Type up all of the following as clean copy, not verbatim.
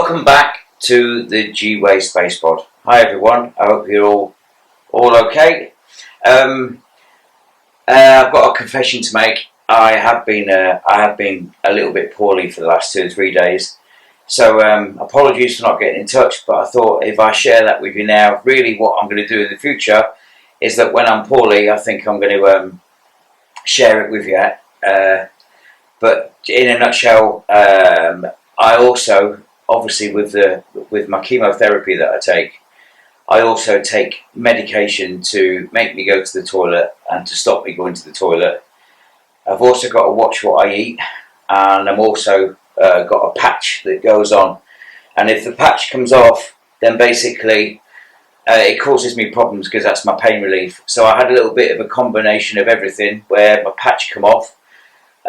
Welcome back to the G-Way Space Pod. Hi everyone, I hope you're all okay. I've got a confession to make. I have been a little bit poorly for the last 2 or 3 days. So apologies for not getting in touch, but I thought if I share that with you now, really what I'm going to do in the future is that when I'm poorly, I think I'm going to share it with you. But in a nutshell, I also, obviously with my chemotherapy that I take, I also take medication to make me go to the toilet and to stop me going to the toilet. I've also got to watch what I eat, and I'm also got a patch that goes on. And if the patch comes off, then basically it causes me problems because that's my pain relief. So I had a little bit of a combination of everything where my patch come off.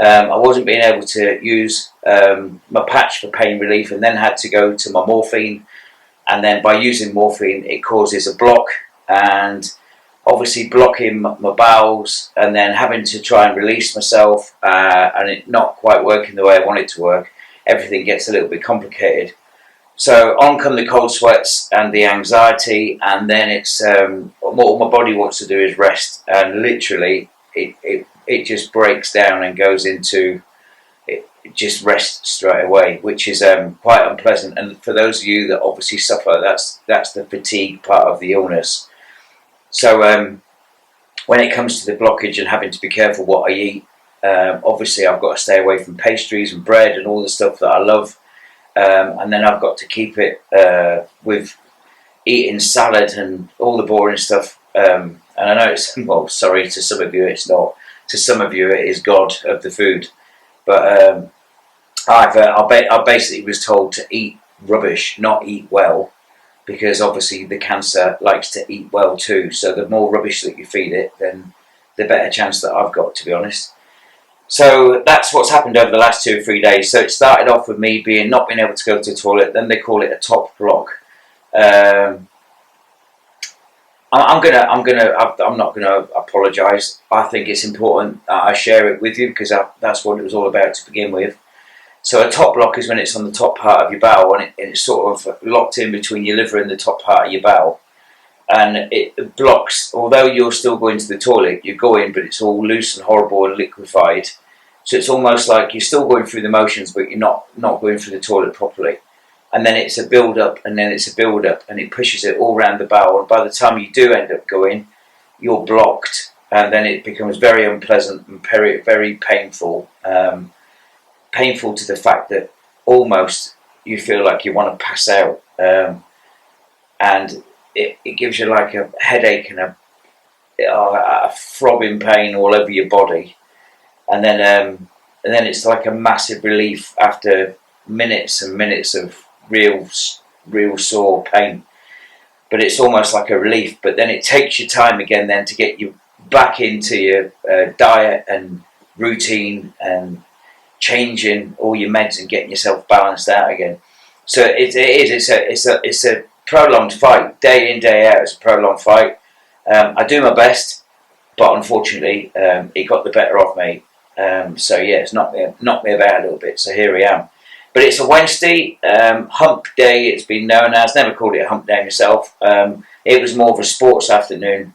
I wasn't being able to use my patch for pain relief, and then had to go to my morphine, and then by using morphine it causes a block, and obviously blocking my bowels, and then having to try and release myself, and it not quite working the way I want it to work. Everything gets a little bit complicated. So on come the cold sweats and the anxiety, and then it's all my body wants to do is rest, and literally it just breaks down and goes into it just rests straight away, which is quite unpleasant. And for those of you that obviously suffer, that's the fatigue part of the illness. So when it comes to the blockage and having to be careful what I eat, obviously I've got to stay away from pastries and bread and all the stuff that I love, and then I've got to keep it with eating salad and all the boring stuff. And I know it's, well, sorry, to some of you it's not. To some of you, it is God of the food, but I basically was told to eat rubbish, not eat well, because obviously the cancer likes to eat well too. So the more rubbish that you feed it, then the better chance that I've got, to be honest. So that's what's happened over the last 2 or 3 days. So it started off with me not being able to go to the toilet. Then they call it a top block. I'm not gonna apologise. I think it's important that I share it with you because that's what it was all about to begin with. So a top block is when it's on the top part of your bowel, and it's sort of locked in between your liver and the top part of your bowel, and it blocks. Although you're still going to the toilet, you're going, but it's all loose and horrible and liquefied. So it's almost like you're still going through the motions, but you're not going through the toilet properly. And then it's a build-up, and then it's a build-up, and it pushes it all around the bowel. And by the time you do end up going, you're blocked, and then it becomes very unpleasant and very painful. Painful to the fact that almost you feel like you want to pass out. And it gives you like a headache and a throbbing pain all over your body. And then it's like a massive relief after minutes and minutes of real sore pain, but it's almost like a relief. But then it takes your time again then to get you back into your diet and routine and changing all your meds and getting yourself balanced out again. So it's a prolonged fight, day in day out. It's a prolonged fight. I do my best, but unfortunately it got the better of me. So yeah, it's knocked me about a little bit. So here I am. But it's a Wednesday, hump day it's been known as. Never called it a hump day myself. It was more of a sports afternoon.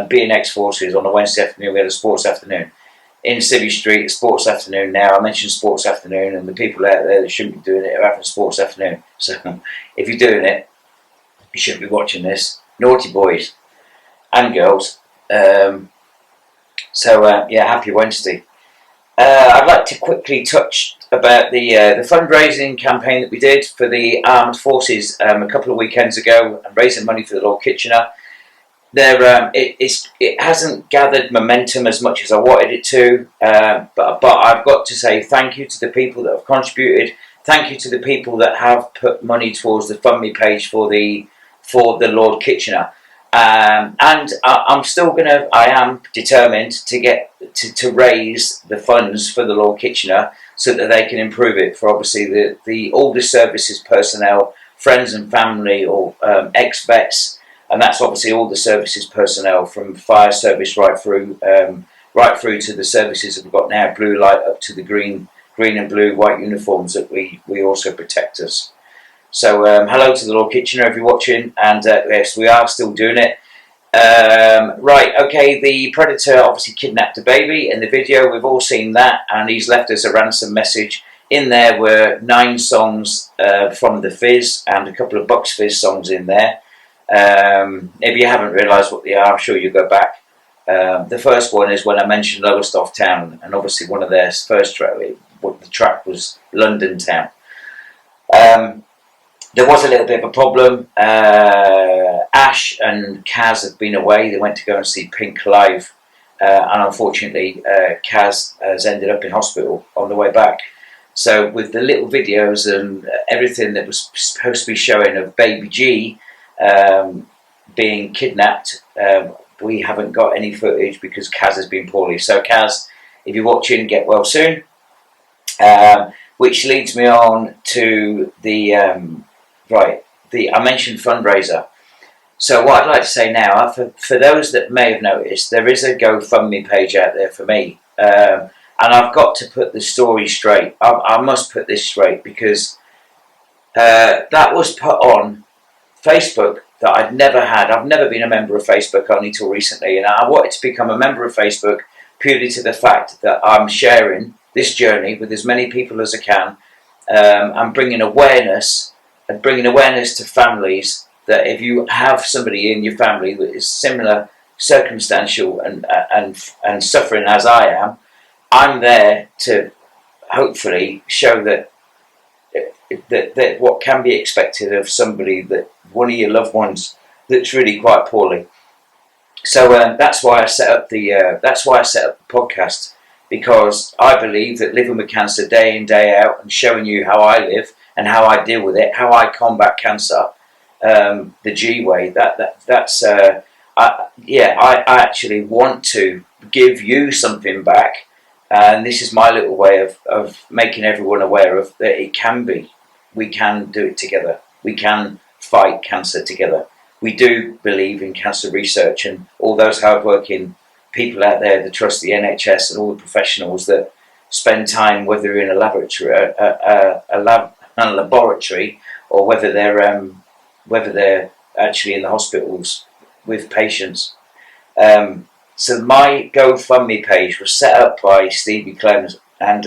Being ex-forces, on a Wednesday afternoon we had a sports afternoon. In Civvy Street, sports afternoon now. I mentioned sports afternoon, and the people out there that shouldn't be doing it are having sports afternoon. So if you're doing it, you shouldn't be watching this. Naughty boys and girls. Yeah, happy Wednesday. I'd like to quickly touch about the fundraising campaign that we did for the armed forces a couple of weekends ago, and raising money for the Lord Kitchener. It hasn't gathered momentum as much as I wanted it to, but I've got to say thank you to the people that have contributed. Thank you to the people that have put money towards the FundMe page for the Lord Kitchener. And I am determined to get to raise the funds for the Lord Kitchener so that they can improve it for obviously the older services personnel, friends and family, or ex-vets, and that's obviously all the services personnel from fire service right through to the services that we've got now, blue light up to the green and blue white uniforms that we also protect us. So hello to the Lord Kitchener if you're watching, and yes, we are still doing it. Right, okay, the predator obviously kidnapped a baby in the video. We've all seen that, and he's left us a ransom message. In there were 9 songs from the Fizz and a couple of Bucks Fizz songs in there. If you haven't realised what they are, I'm sure you'll go back. The first one is when I mentioned Lowestoft Town, and obviously one of their first track, the track was London Town. There was a little bit of a problem. Ash and Kaz have been away. They went to go and see Pink live, and unfortunately Kaz has ended up in hospital on the way back. So with the little videos and everything that was supposed to be showing of Baby G being kidnapped, we haven't got any footage because Kaz has been poorly. So Kaz, if you're watching, get well soon. Which leads me on to the I mentioned fundraiser. So what I'd like to say now, for those that may have noticed, there is a GoFundMe page out there for me, and I've got to put the story straight. I must put this straight because that was put on Facebook that I'd never had. I've never been a member of Facebook only till recently, and I wanted to become a member of Facebook purely to the fact that I'm sharing this journey with as many people as I can, and bringing awareness to families that if you have somebody in your family that is similar circumstantial and suffering as I am, I'm there to hopefully show that what can be expected of somebody, that one of your loved ones that's really quite poorly. So that's why I set up the podcast, because I believe that living with cancer day in, day out, and showing you how I live and how I deal with it, how I combat cancer, the G way. I actually want to give you something back, and this is my little way of making everyone aware of that it can be. We can do it together. We can fight cancer together. We do believe in cancer research, and all those hard-working people out there that trust the NHS and all the professionals that spend time, whether in a laboratory, or whether they're actually in the hospitals with patients. So my GoFundMe page was set up by Stevie Clems, and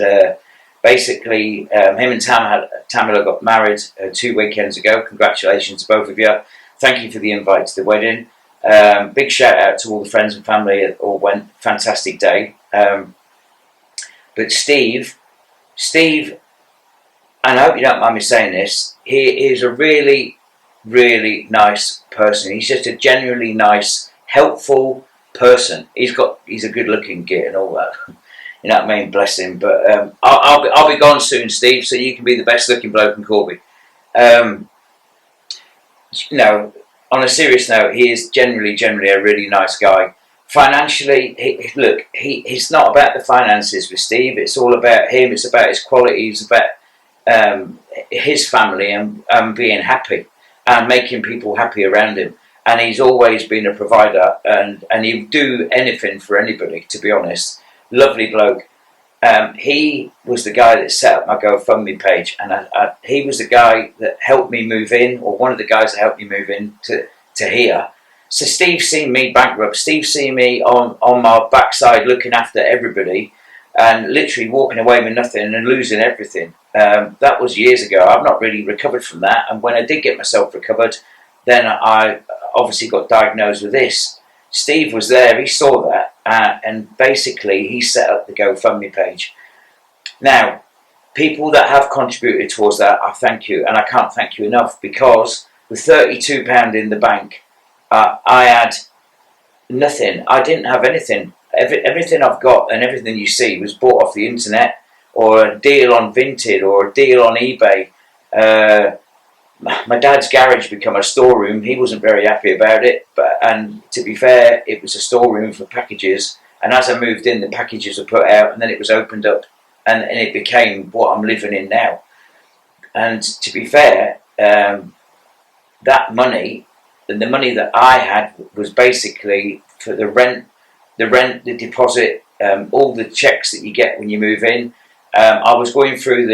basically him and Tamila got married 2 weekends ago. Congratulations to both of you. Thank you for the invite to the wedding. Big shout out to all the friends and family. It all went fantastic day. But Steve, and I hope you don't mind me saying this, he is a really, really nice person. He's just a genuinely nice, helpful person. He's a good-looking git and all that. You know what I mean? Bless him. But I'll be gone soon, Steve, so you can be the best-looking bloke in Corby. On a serious note, he is generally a really nice guy. Financially, he's not about the finances with Steve. It's all about him. It's about his qualities, about his family and being happy and making people happy around him. And he's always been a provider, and he'll do anything for anybody, to be honest. Lovely bloke. He was the guy that set up my GoFundMe page, and he was the guy that helped me move in, or one of the guys that helped me move in to here. So Steve seen me bankrupt. Steve seen me on my backside looking after everybody and literally walking away with nothing and losing everything. That was years ago. I've not really recovered from that. And when I did get myself recovered, then I obviously got diagnosed with this. Steve was there. He saw that. And basically he set up the GoFundMe page. Now, people that have contributed towards that, I thank you. And I can't thank you enough, because with £32 in the bank, I had nothing. I didn't have anything. Everything I've got and everything you see was bought off the internet, or a deal on Vinted, or a deal on eBay. My dad's garage became a storeroom. He wasn't very happy about it, and to be fair, it was a storeroom for packages. And as I moved in, the packages were put out, and then it was opened up, and it became what I'm living in now. And to be fair, that money, and the money that I had, was basically for the rent, the deposit, all the checks that you get when you move in. I was going through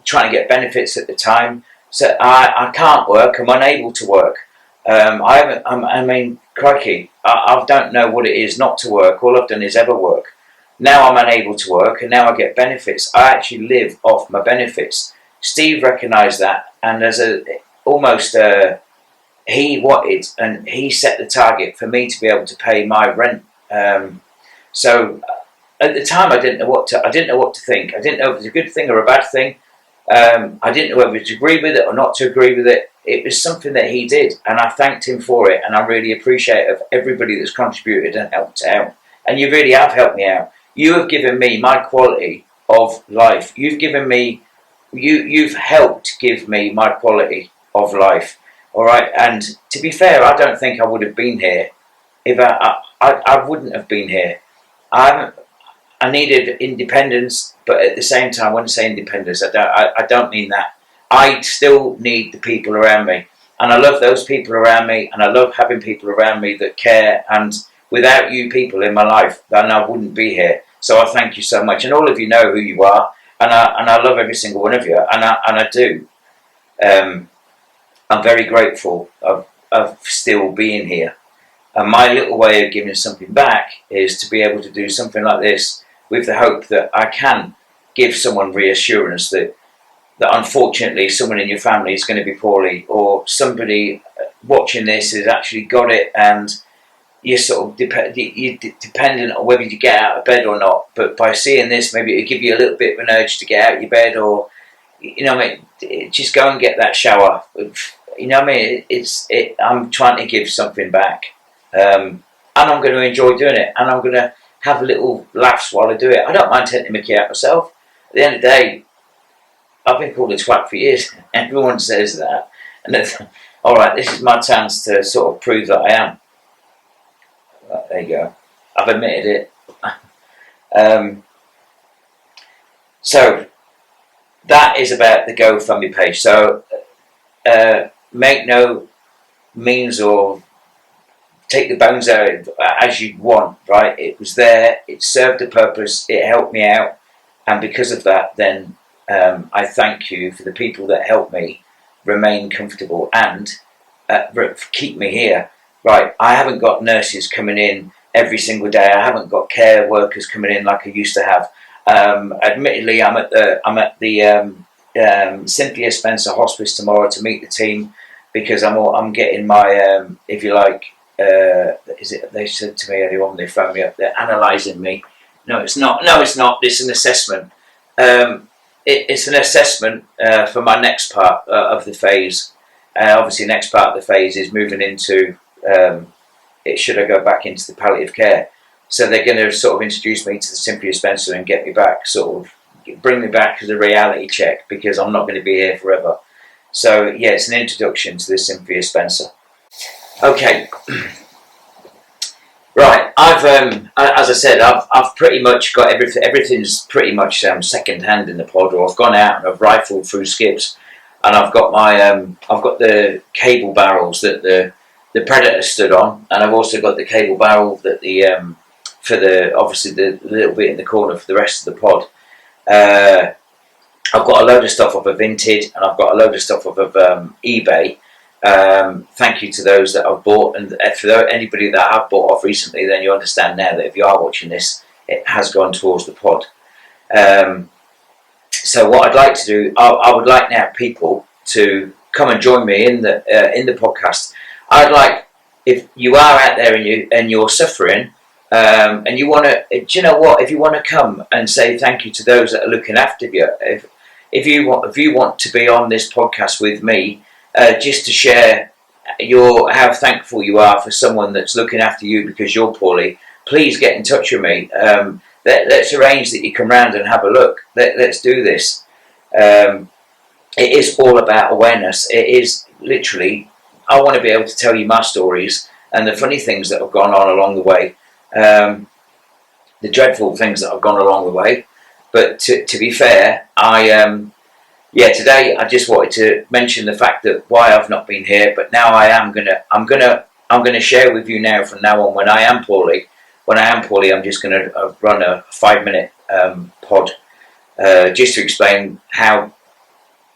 trying to get benefits at the time. So I can't work. I'm unable to work. I haven't. I mean, crikey, I don't know what it is not to work. All I've done is ever work. Now I'm unable to work, and now I get benefits. I actually live off my benefits. Steve recognised that, and as a almost he wanted, and he set the target for me to be able to pay my rent. So at the time, I didn't know what to think. I didn't know if it was a good thing or a bad thing. I didn't know whether to agree with it or not to agree with it. It was something that he did, and I thanked him for it. And I really appreciate of everybody that's contributed and helped out. And you really have helped me out. You have given me my quality of life. You've given me, you've helped give me my quality of life. All right. And to be fair, I don't think I would have been here if I wouldn't have been here. I needed independence, but at the same time, when I say independence, I don't mean that. I still need the people around me, and I love those people around me, and I love having people around me that care. And without you people in my life, then I wouldn't be here. So I thank you so much, and all of you know who you are, and I love every single one of you, and I do. I'm very grateful of still being here. And my little way of giving something back is to be able to do something like this with the hope that I can give someone reassurance that unfortunately someone in your family is going to be poorly, or somebody watching this has actually got it, and you're sort of dependent on whether you get out of bed or not. But by seeing this, maybe it'll give you a little bit of an urge to get out of your bed, or just go and get that shower. I'm trying to give something back. And I'm going to enjoy doing it, and I'm going to have little laughs while I do it. I don't mind taking the mickey out myself. At the end of the day, I've been called a twat for years. Everyone says that, and all right, this is my chance to sort of prove that I am. There you go. I've admitted it. So that is about the GoFundMe page. So make no means or take the bones out as you'd want, right? It was there, it served a purpose, it helped me out, and because of that, then I thank you for the people that helped me remain comfortable and keep me here. Right, I haven't got nurses coming in every single day. I haven't got care workers coming in like I used to have. Admittedly, I'm at the Cynthia Spencer Hospice tomorrow to meet the team, because I'm getting my if you like. They said to me earlier on, they phoned me up, they're analysing me. No, it's not. It's an assessment. It's an assessment for my next part of the phase. Obviously, the next part of the phase is moving into, should I go back into the palliative care? So they're going to sort of introduce me to the Cynthia Spencer and get me back, sort of bring me back as a reality check, because I'm not going to be here forever. So yeah, it's an introduction to the Cynthia Spencer. Okay, right. As I said, I've pretty much got everything. Everything's pretty much second hand in the pod, or I've gone out and I've rifled through skips, and I've got my I've got the cable barrels that the Predator stood on, and I've also got the cable barrel that the for the obviously the little bit in the corner for the rest of the pod. I've got a load of stuff off of Vinted, and I've got a load of stuff off of eBay. Thank you to those that I've bought, and for anybody that I've bought off recently, then you understand now that if you are watching this, it has gone towards the pod. So what I'd like to do, I would like now people to come and join me in the podcast. I'd like, if you are out there and you're suffering, and you want to, do you know what? If you want to come and say thank you to those that are looking after you, if you want to be on this podcast with me. Just to share how thankful you are for someone that's looking after you because you're poorly, please get in touch with me. Let's arrange that you come round and have a look. Let's do this. It is all about awareness. It is literally, I want to be able to tell you my stories and the funny things that have gone on along the way, the dreadful things that have gone along the way. But to be fair, today I just wanted to mention the fact that why I've not been here, but now I'm gonna share with you now from now on when I am poorly. When I am poorly, I'm just gonna run a 5-minute pod just to explain how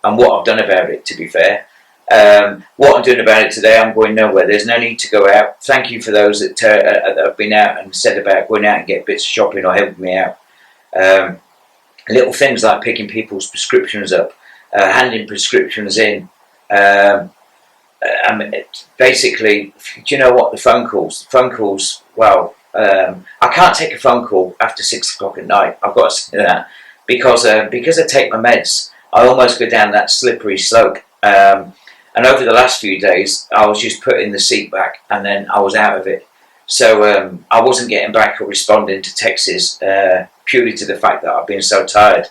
and what I've done about it, to be fair. What I'm doing about it today, I'm going nowhere. There's no need to go out. Thank you for those that have been out and said about going out and get bits of shopping or helping me out. Little things like picking people's prescriptions up, handing prescriptions in. Basically, do you know what, the phone calls, well, I can't take a phone call after 6 o'clock at night. I've got to say that because I take my meds, I almost go down that slippery slope. And over the last few days, I was just putting the seat back and then I was out of it. So I wasn't getting back or responding to texts purely to the fact that I've been so tired.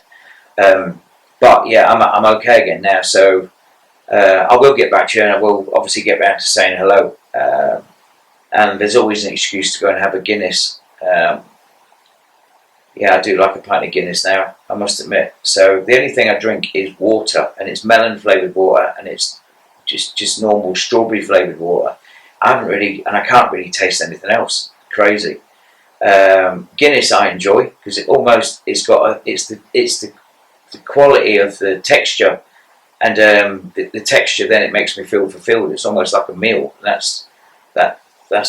But yeah, I'm okay again now. So I will get back to you, and I will obviously get back to saying hello. And there's always an excuse to go and have a Guinness. Yeah, I do like a pint of Guinness now, I must admit. So the only thing I drink is water, and it's melon flavoured water, and it's just normal strawberry flavoured water. I can't really taste anything else. Crazy. Guinness I enjoy because it's the quality of the texture, and the texture then it makes me feel fulfilled. It's almost like a meal. That's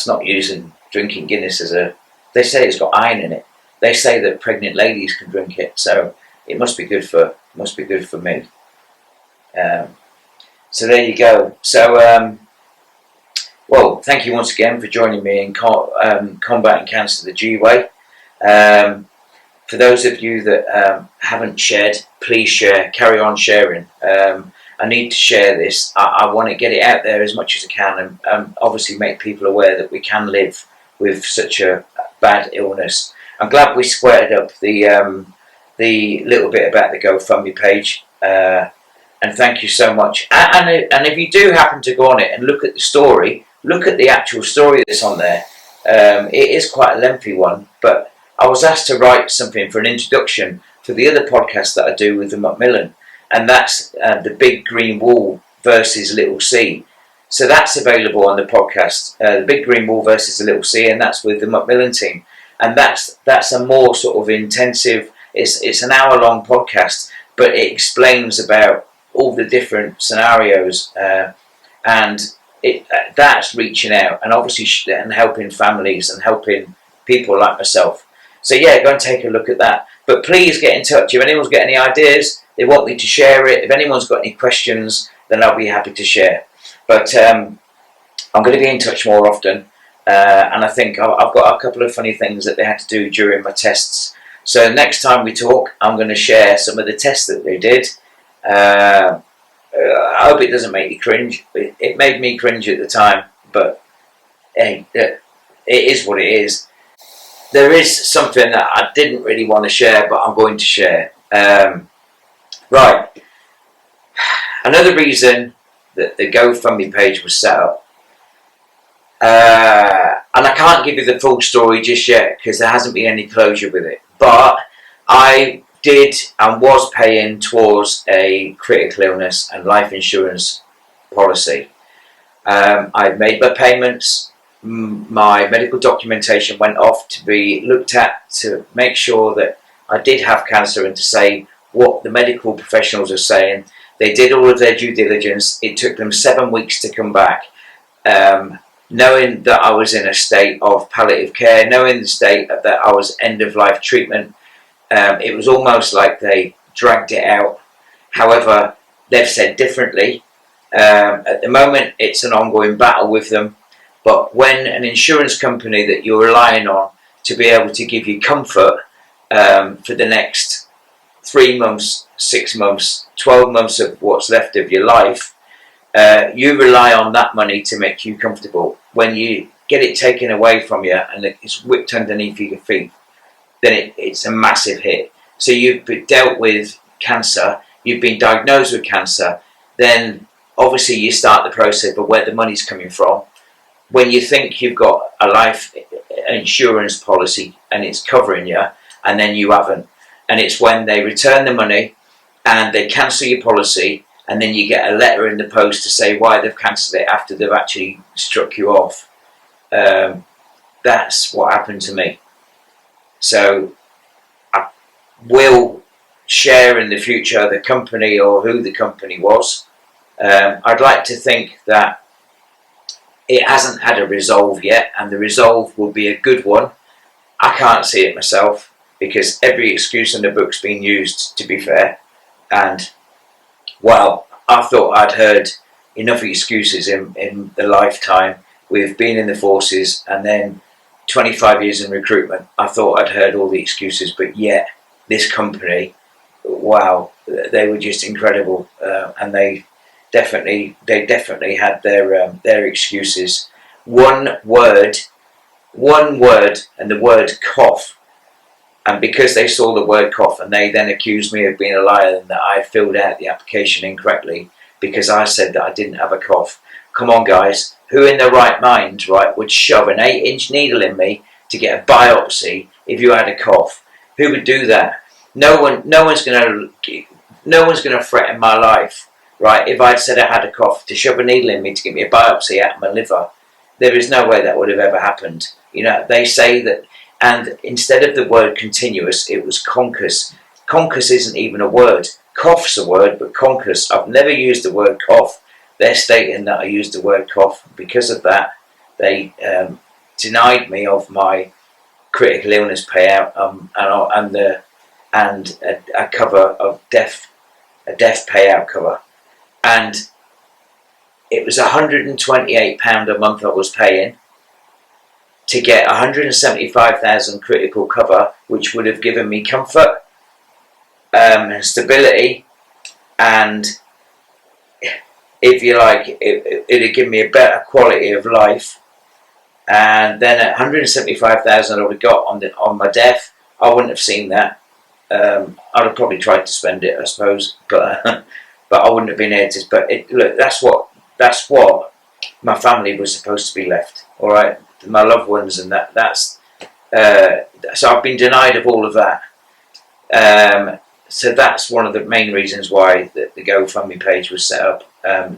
not using drinking Guinness as a. They say it's got iron in it. They say that pregnant ladies can drink it, so it must be good for me. So there you go. So well, thank you once again for joining me in combating cancer the G way. For those of you that haven't shared, please share. Carry on sharing. I need to share this. I want to get it out there as much as I can, and obviously make people aware that we can live with such a bad illness. I'm glad we squared up the little bit about the GoFundMe page, and thank you so much. And if you do happen to go on it and look at the story, look at the actual story that's on there. It is quite a lengthy one, but I was asked to write something for an introduction for the other podcast that I do with the Macmillan, and that's the Big Green Wall versus Little C. So that's available on the podcast, the Big Green Wall versus the Little C, and that's with the Macmillan team. And that's a more sort of intensive. It's an hour-long podcast, but it explains about all the different scenarios, and that's reaching out and obviously and helping families and helping people like myself. So yeah, go and take a look at that. But please get in touch if anyone's got any ideas. They want me to share it. If anyone's got any questions, then I'll be happy to share. But I'm going to be in touch more often. And I think I've got a couple of funny things that they had to do during my tests. So next time we talk, I'm going to share some of the tests that they did. I hope it doesn't make you cringe. It made me cringe at the time, but hey, it is what it is. There is something that I didn't really want to share, but I'm going to share. Right. Another reason that the GoFundMe page was set up, and I can't give you the full story just yet because there hasn't been any closure with it, but I did and was paying towards a critical illness and life insurance policy. I've made my payments. My medical documentation went off to be looked at to make sure that I did have cancer and to say what the medical professionals are saying. They did all of their due diligence. It took them 7 weeks to come back, knowing that I was in a state of palliative care, knowing the state that I was end-of-life treatment. It was almost like they dragged it out. However, they've said differently. At the moment, it's an ongoing battle with them. But when an insurance company that you're relying on to be able to give you comfort for the next 3 months, 6 months, 12 months of what's left of your life, you rely on that money to make you comfortable. When you get it taken away from you and it's whipped underneath your feet, then it's a massive hit. So you've been dealt with cancer, you've been diagnosed with cancer, then obviously you start the process of where the money's coming from. When you think you've got a life insurance policy and it's covering you, and then you haven't. And it's when they return the money and they cancel your policy, and then you get a letter in the post to say why they've cancelled it after they've actually struck you off. That's what happened to me. So I will share in the future the company or who the company was. I'd like to think that it hasn't had a resolve yet, and the resolve will be a good one. I can't see it myself because every excuse in the book's been used, to be fair. And, well, I thought I'd heard enough excuses in the lifetime with being in the forces and then 25 years in recruitment. I thought I'd heard all the excuses, but yet this company, wow, they were just incredible, and they definitely had their excuses. One word, and the word cough. And because they saw the word cough and they then accused me of being a liar and that I filled out the application incorrectly because I said that I didn't have a cough. Come on, guys, who in their right mind, right, would shove an 8-inch needle in me to get a biopsy if you had a cough? Who would do that? No one's going to threaten my life, right? If I'd said I had a cough, to shove a needle in me to get me a biopsy out of my liver, there is no way that would have ever happened. You know, they say that, and instead of the word continuous, it was concuss. Concuss isn't even a word. Cough's a word, but concuss, I've never used the word cough. They're stating that I used the word cough. Because of that, they denied me of my critical illness payout and a cover of a death payout cover. And it was £128 a month I was paying to get 175,000 critical cover, which would have given me comfort, stability, and, if you like, it'd give me a better quality of life. And then at 175,000 I would have got on my death, I wouldn't have seen that. I'd have probably tried to spend it, I suppose, but I wouldn't have been able to. But look, that's what my family was supposed to be left. All right, my loved ones, and that's. So I've been denied of all of that. So that's one of the main reasons why the GoFundMe page was set up,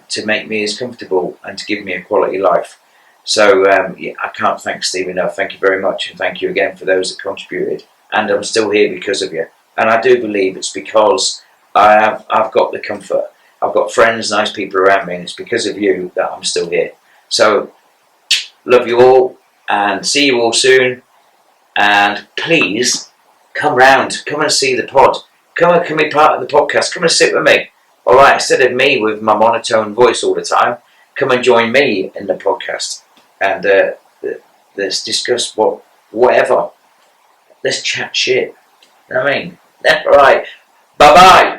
to make me as comfortable and to give me a quality life. So yeah, I can't thank Steve enough. Thank you very much, and thank you again for those that contributed. And I'm still here because of you. And I do believe it's because I've got the comfort. I've got friends, nice people around me, and it's because of you that I'm still here. So love you all, and see you all soon. And please come round, come and see the pod. Come and be part of the podcast. Come and sit with me. All right, instead of me with my monotone voice all the time, come and join me in the podcast, and let's discuss whatever. Let's chat shit. You know what I mean? All right. Bye bye.